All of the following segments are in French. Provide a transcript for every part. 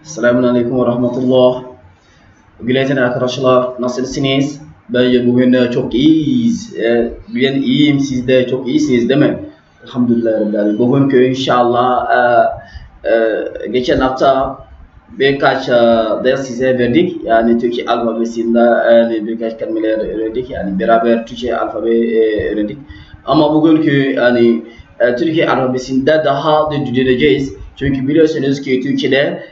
Assalamualaikum warahmatullah. Bugün arkadaşlar nasılsınız? Ben bugün çok iyiyiz. Ben iyiyim, siz de çok iyisiniz değil mi? Elhamdülillah Rabbil Alemin. Bugünkü inşallah geçen hafta birkaç ders size verdik. Yani Türkçe alfabesinde yani birkaç kelimeler öğrendik. Yani beraber Türkçe alfabe öğrendik. Ama bugünkü yani Türkiye alfabesinde daha da düzeleceğiz. Çünkü biliyorsunuz ki Türkçe'de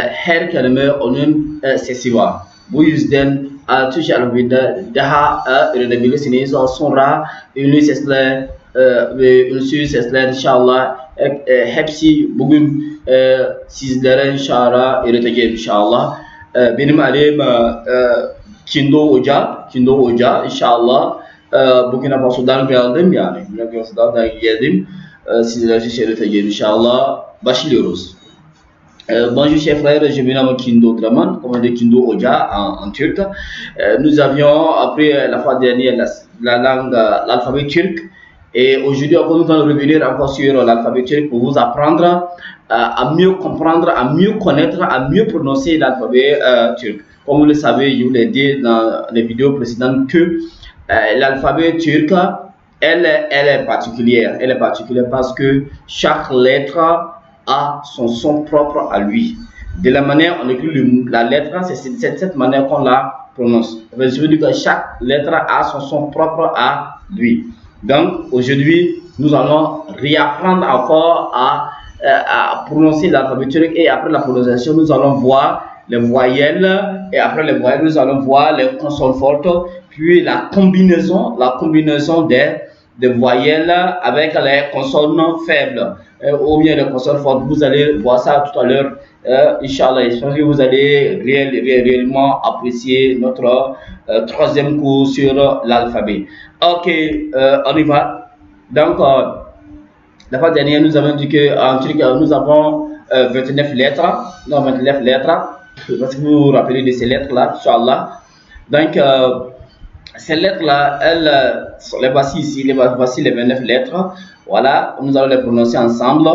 her kelime onun sesi var. Bu yüzden Türkçe alfabede daha öğrenebilirsiniz. Sonra ünlü sesler ve ünsüz sesler inşallah hepsi bugün sizlere inşallah öğreteceğim inşallah. Benim adım Kindo Hoca inşallah. Burkina Faso'dan geldim yani. Burkina Faso'dan geldim. Sizlere öğreteceğim inşallah. Başlıyoruz. Bonjour chers frères, je me nomme Kindo Draman, comme on dit Kindo Oja en turc. Nous avions appris la fois dernière la langue, l'alphabet turc. Et aujourd'hui, nous allons revenir encore sur l'alphabet turc pour vous apprendre à mieux comprendre, à mieux connaître, à mieux prononcer l'alphabet turc. Comme vous le savez, je vous l'ai dit dans les vidéos précédentes que l'alphabet turc, elle est particulière. Elle est particulière parce que chaque lettre a son son propre à lui. De la manière on écrit la lettre, c'est cette manière qu'on la prononce. Je veux dire que chaque lettre a son son propre à lui. Donc aujourd'hui, nous allons réapprendre encore à prononcer l'alphabet turc et après la prononciation, nous allons voir les voyelles et après les voyelles, nous allons voir les consonnes fortes, puis la combinaison des voyelles avec les consonnes faibles ou bien les consonnes fortes. Vous allez voir ça tout à l'heure. Inch'Allah, je pense que vous allez réellement apprécier notre troisième cours sur l'alphabet. Ok, on y va. Donc, la fois dernière, nous avons dit qu'en Turc, nous avons 29 lettres. Non, 29 lettres. Parce que vous vous rappelez de ces lettres-là, Inch'Allah. Donc, ces lettres-là, les voici ici, voici les 29 lettres. Voilà, nous allons les prononcer ensemble.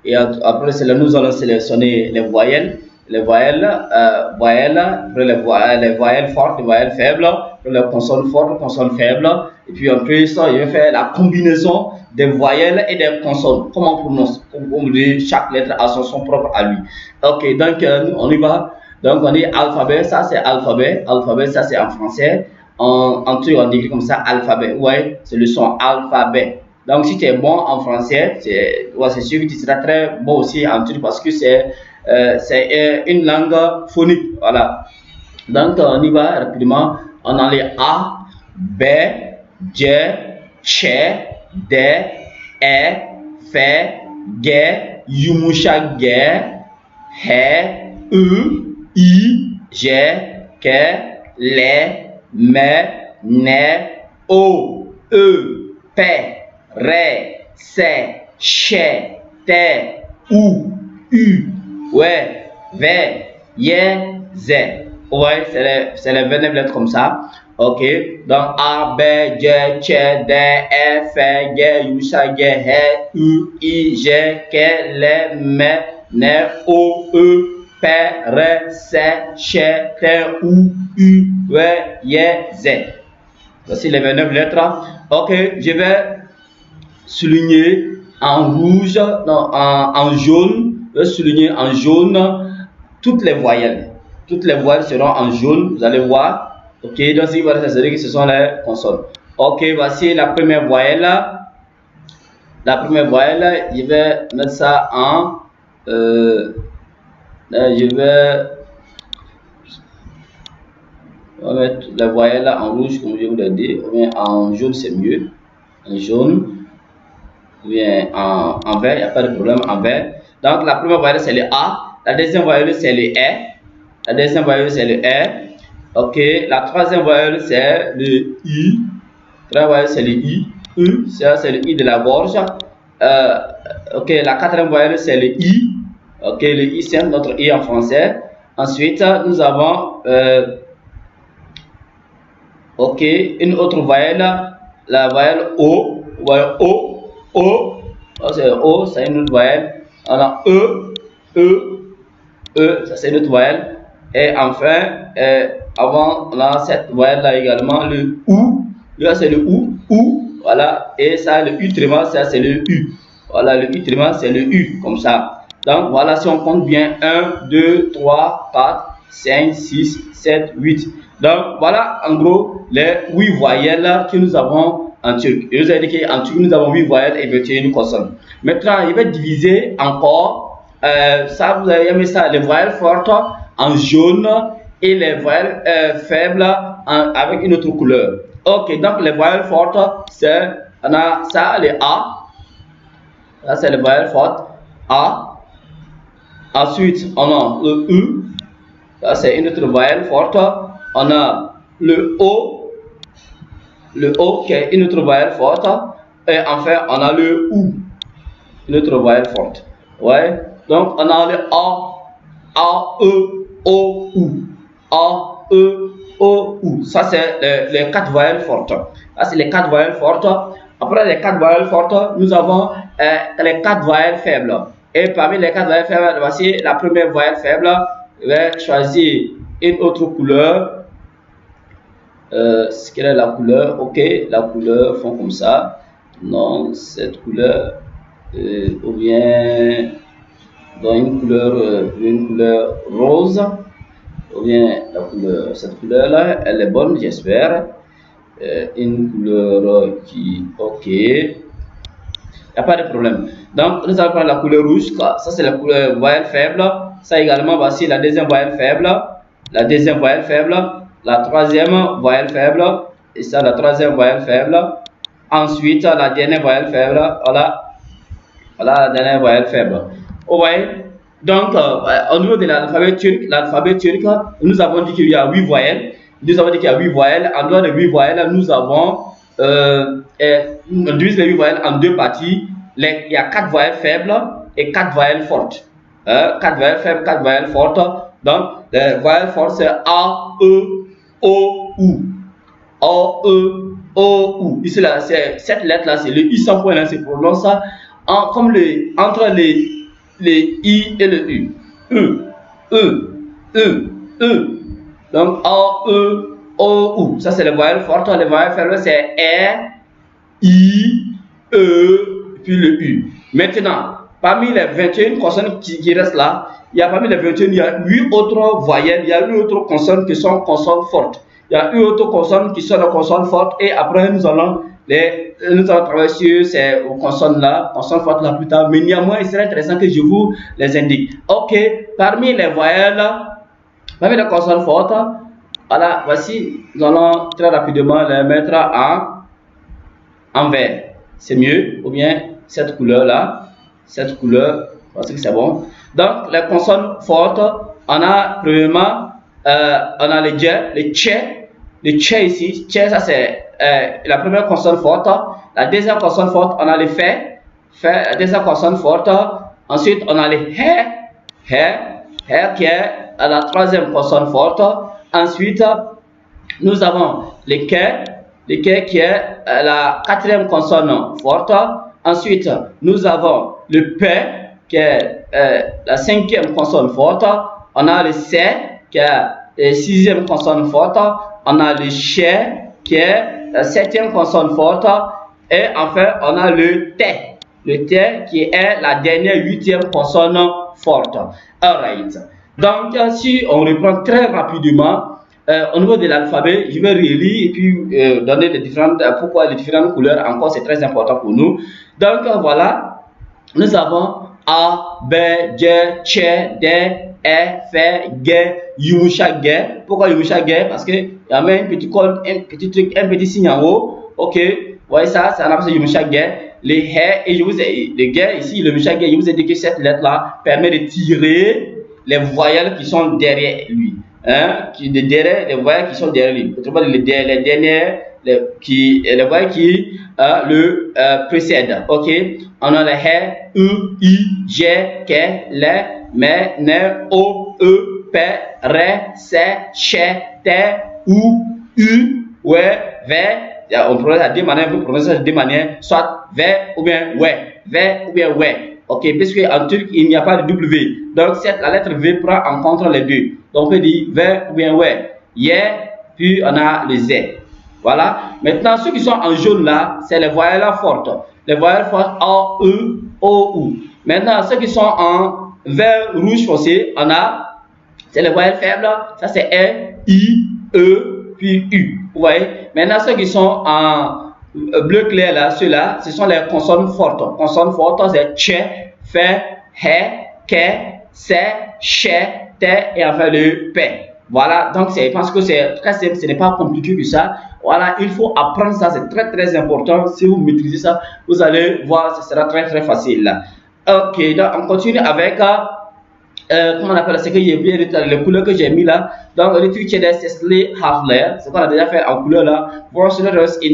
Et après cela, nous allons sélectionner les voyelles. Les voyelles, après les voyelles fortes, les voyelles faibles, après les consonnes fortes, consonnes faibles. Et puis en plus, je vais faire la combinaison des voyelles et des consonnes. Comment on prononce? Comme dit, chaque lettre a son son propre à lui. Ok, donc on y va. Donc on dit alphabet, ça c'est alphabet. Alphabet, ça c'est en français. En truc, on dit comme ça, alphabet. Ouais, c'est le son alphabet. Donc, si tu es bon en français, c'est sûr que tu seras très bon aussi en turc parce que c'est une langue phonique. Voilà. Donc, on y va rapidement. On a les A, B, J, Ch, D, E, F, G, Yumusha, G, H, U, I, J, K, L, M, N, O, E, P, R, C, Ch, T, U, U, W, V, Y, Z. Ouais, c'est les 29 lettres comme ça. Ok. Donc A, B, J, Ch, D, E, F, G, U, H, G, H, U, I, J, K, L, M, N, O, E, P, R, C, Ch, T, U, U, W, Y, Z. Voici les 29 lettres. Ok, je vais souligner en rouge, non, en jaune, je vais souligner en jaune toutes les voyelles. Toutes les voyelles seront en jaune, vous allez voir. Ok, donc si vous voyez, ça veut dire que ce sont les consonnes. Ok, voici la première voyelle. La première voyelle, je vais mettre ça en... je vais mettre la voyelle en rouge, comme je vous l'ai dit. Ou bien en jaune, c'est mieux. En jaune. Ou bien en vert, il n'y a pas de problème en vert. Donc la première voyelle c'est le A, la deuxième voyelle c'est le E, la deuxième voyelle c'est le E. Ok, la troisième voyelle c'est le I, la troisième voyelle c'est le I, U, ça c'est le I de la gorge. Ok, la quatrième voyelle c'est le I, ok, le I c'est notre I en français. Ensuite nous avons ok, une autre voyelle, la voyelle O, voyelle O. O, c'est O, c'est une autre voyelle. On a E, E, ça c'est notre voyelle. Et enfin, avant, on a cette voyelle-là également, le OU. Là, c'est le OU, voilà. Et ça, le U tréma, ça c'est le U. Voilà, le U tréma, c'est le U, comme ça. Donc, voilà, si on compte bien, 1, 2, 3, 4, 5, 6, 7, 8. Donc, voilà, en gros, les 8 voyelles que nous avons en turc. Je vous ai dit qu'en turc, nous avons 8 voyelles et 21 consonnes. Maintenant, il va diviser encore, ça, vous avez aimé ça, les voyelles fortes en jaune et les voyelles faibles avec une autre couleur. Ok, donc les voyelles fortes, c'est, on a ça, les A. Là, c'est les voyelles fortes. A. Ensuite, on a le U. Là, c'est une autre voyelle forte. On a le O. Le O qui est une autre voyelle forte. Et enfin, on a le OU. Une autre voyelle forte. Ouais. Donc, on a le A, E, O, U. A, E, O, U. Ça, c'est les 4 voyelles fortes. Ça, c'est les 4 voyelles fortes. Après les 4 voyelles fortes, nous avons les 4 voyelles faibles. Et parmi les 4 voyelles faibles, voici la première voyelle faible. Je vais choisir une autre couleur. Quelle est la couleur? Ok, la couleur font comme ça. Non, cette couleur, ou bien dans une couleur rose, ou bien la couleur, cette couleur là, elle est bonne, j'espère. Une couleur qui, ok, il n'y a pas de problème. Donc, nous allons prendre la couleur rouge, ça c'est la couleur voyelle faible. Ça également, voici la deuxième voyelle faible, la deuxième voyelle faible, la troisième voyelle faible, et ça la troisième voyelle faible. Ensuite, la dernière voyelle faible, voilà la dernière voyelle faible. Ouais. Donc, au niveau de l'alphabet turc, nous avons dit qu'il y a 8 voyelles. Nous avons dit qu'il y a 8 voyelles. En dehors de 8 voyelles, nous avons on divise les 8 voyelles en 2 parties. Il y a 4 voyelles faibles et 4 voyelles fortes. 4 voyelles faibles, 4 voyelles fortes. Donc, les voyelles fortes, c'est A, E, O, U. A, E, O, U. Ici, là, cette lettre-là, c'est le I sans point, là, c'est prononce ça comme entre les I et le U. E. Donc, A, E, O, U. Ça, c'est les voyelles fortes. Les voyelles faibles, c'est R, I, E, puis le U. Maintenant, parmi les 21 consonnes qui restent là, parmi les 21, il y a 8 autres voyelles, il y a 8 autres consonnes qui sont consonnes fortes. Il y a 8 autres consonnes qui sont des consonnes fortes et après, nous allons travailler sur ces consonnes-là, consonnes fortes là plus tard. Mais néanmoins, il serait intéressant que je vous les indique. Ok, parmi les voyelles, parmi les consonnes fortes, voilà, voici, nous allons très rapidement les mettre en vert. C'est mieux, ou bien cette couleur-là, cette couleur, parce que c'est bon. Donc, les consonnes fortes, on a premièrement, on a les tchè ici. Tchè, ça c'est la première consonne forte. La deuxième consonne forte, on a les fè, la deuxième consonne forte. Ensuite, on a les hè qui est la troisième consonne forte. Ensuite, nous avons les kè qui est la quatrième consonne forte. Ensuite, nous avons le pè qui est la cinquième consonne forte. On a le sè qui est la sixième consonne forte. On a le chè qui est la septième consonne forte. Et enfin, on a le tè. Le tè qui est la dernière huitième consonne forte. Alright. Donc, si on reprend très rapidement, au niveau de l'alphabet, je vais relire et puis donner les différentes, pourquoi les différentes couleurs encore, c'est très important pour nous. Donc, voilà, nous avons A, B, J, Tchè, D, E, Fè, Gè, Yumuşak Gè. Pourquoi Yumuşak Gè? Parce qu'il y a même un petit code, un petit truc, un petit signe en haut. Ok, vous voyez ça, c'est un appel Yumuşak Gè. Les Hè, et je vous ai, les Gè ici, le Yumuşak Gè, je vous ai dit que cette lettre-là permet de tirer les voyelles qui sont derrière lui. Les voyelles qui sont derrière lui. Autrement, les dernières, les voyelles qui le précèdent. Ok, on a les Hè, U, I, J, K, L, M, N, O, E, P, R, C, Ch, T, U, U, W, V. On prononce à deux manières, vous prononcez à deux manières, soit V ou bien W, V ou bien W. Ok, puisque en turc, il n'y a pas de W. Donc, la lettre V prend en compte les deux. Donc, on peut dire V ou bien ouais. Yeah, puis on a le Z. Voilà. Maintenant, ceux qui sont en jaune là, c'est les voyelles fortes. Les voyelles fortes A, E, O, U. Maintenant, ceux qui sont en vert rouge foncé, on a, c'est les voyelles faibles. Ça, c'est E, I, E, puis U. Vous voyez? Maintenant, ceux qui sont en bleu clair là, ceux-là, ce sont les consonnes fortes. Consonnes fortes, c'est Tche, Fe, He, Ke, Se, Che, Te et enfin le P. Voilà, donc je pense que c'est très simple, ce n'est pas compliqué que ça. Voilà, il faut apprendre ça, c'est très très important. Si vous maîtrisez ça, vous allez voir, ce sera très très facile. Ok, donc on continue avec, comment on appelle ce que j'ai bien les couleurs que j'ai mis là. Donc, le truc c'est les harfler, c'est qu'on a déjà fait en couleur là. Voici in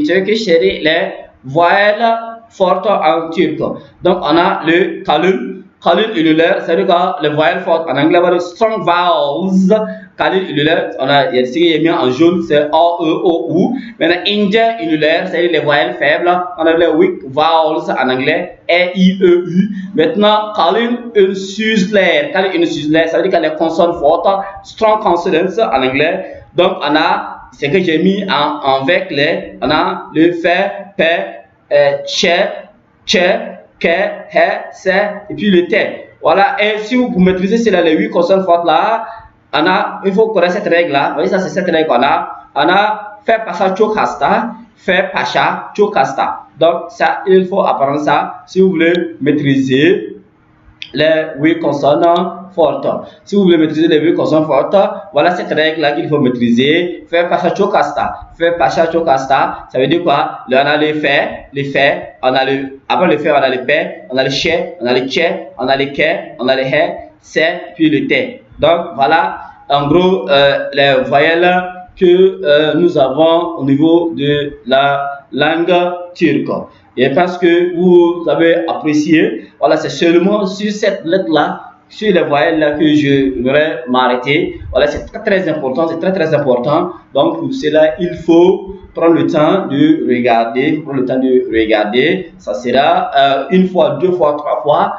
Turkish, c'est les voyelles fortes en turc. Donc, on a le kalun. Kalun ululaire, c'est-à-dire que les voyelles fortes en anglais, on a le strong vowels. Kalun ululaire, il y a ce qui est mis en jaune, c'est A, E, O, U. Maintenant, indien ululaire, c'est-à-dire les voyelles faibles. On a les weak vowels en anglais, E, I, E, U. Maintenant, kalun unsuslaire. Kalun unsuslaire, ça veut dire que les consonnes fortes, strong consonants en anglais. Donc, on a ce que j'ai mis en vert clair. On a le fait, pe, che, Ke, He, Se, et puis le Te. Voilà, et si vous maîtrisez les 8 consonnes fortes là, il faut connaître cette règle là. Vous voyez, ça c'est cette règle qu'on a. On a fait pasha chokasta, fait pasha chokasta. Donc, ça, il faut apprendre ça si vous voulez maîtriser les 8 consonnes fortes. Si vous voulez maîtriser les 8 consonnes fortes, voilà cette règle là qu'il faut maîtriser. Faire pasha chokasta. Faire pasha chokasta, ça veut dire quoi? Là, on a les faits, on a le, après le fait, on a le paix, on a le che, on a le tche, on a le ke, on a le he, se, puis le te. Donc, voilà, en gros, les voyelles que nous avons au niveau de la langue turque. Et parce que vous avez apprécié, voilà, c'est seulement sur cette lettre-là, sur les voyelles là que je voudrais m'arrêter. Voilà, c'est très très important, c'est très très important. Donc pour cela, il faut prendre le temps de regarder. Ça sera une fois, deux fois, trois fois,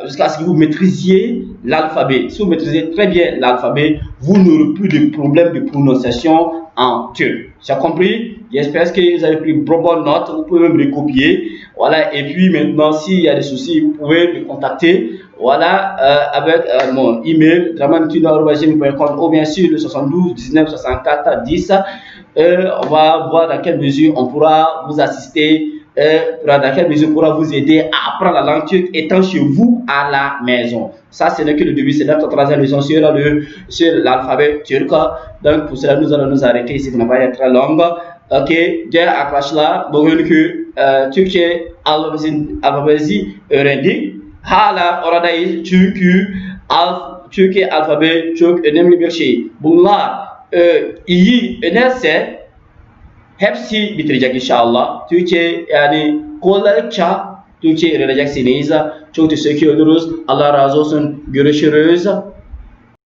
jusqu'à ce que vous maîtrisiez l'alphabet. Si vous maîtrisez très bien l'alphabet, vous n'aurez plus de problème de prononciation en turc. Tu as compris? J'espère que vous avez pris bonne note. Vous pouvez même les copier. Voilà. Et puis maintenant, s'il y a des soucis, vous pouvez me contacter. Voilà, avec mon email, draman@gmail.com ou bien sûr le 72 19 64 10. On va voir dans quelle mesure on pourra vous assister, dans quelle mesure on pourra vous aider à apprendre la langue turque étant chez vous à la maison. Ça, ce n'est que le début, c'est notre troisième leçon sur l'alphabet turc. Donc, pour cela, nous allons nous arrêter ici, pour ne pas être très longue. Ok, j'ai accroché là, bugün que Türkçe alfabesi öğrendik. Hala oradayız çünkü Türkiye alfabe çok önemli bir şey. Bunlar iyi önerse hepsi bitirecek inşallah. Türkçe yani kolaylıkça Türkçe öğreneceksiniz. Çok teşekkür ediyoruz. Allah razı olsun. Görüşürüz.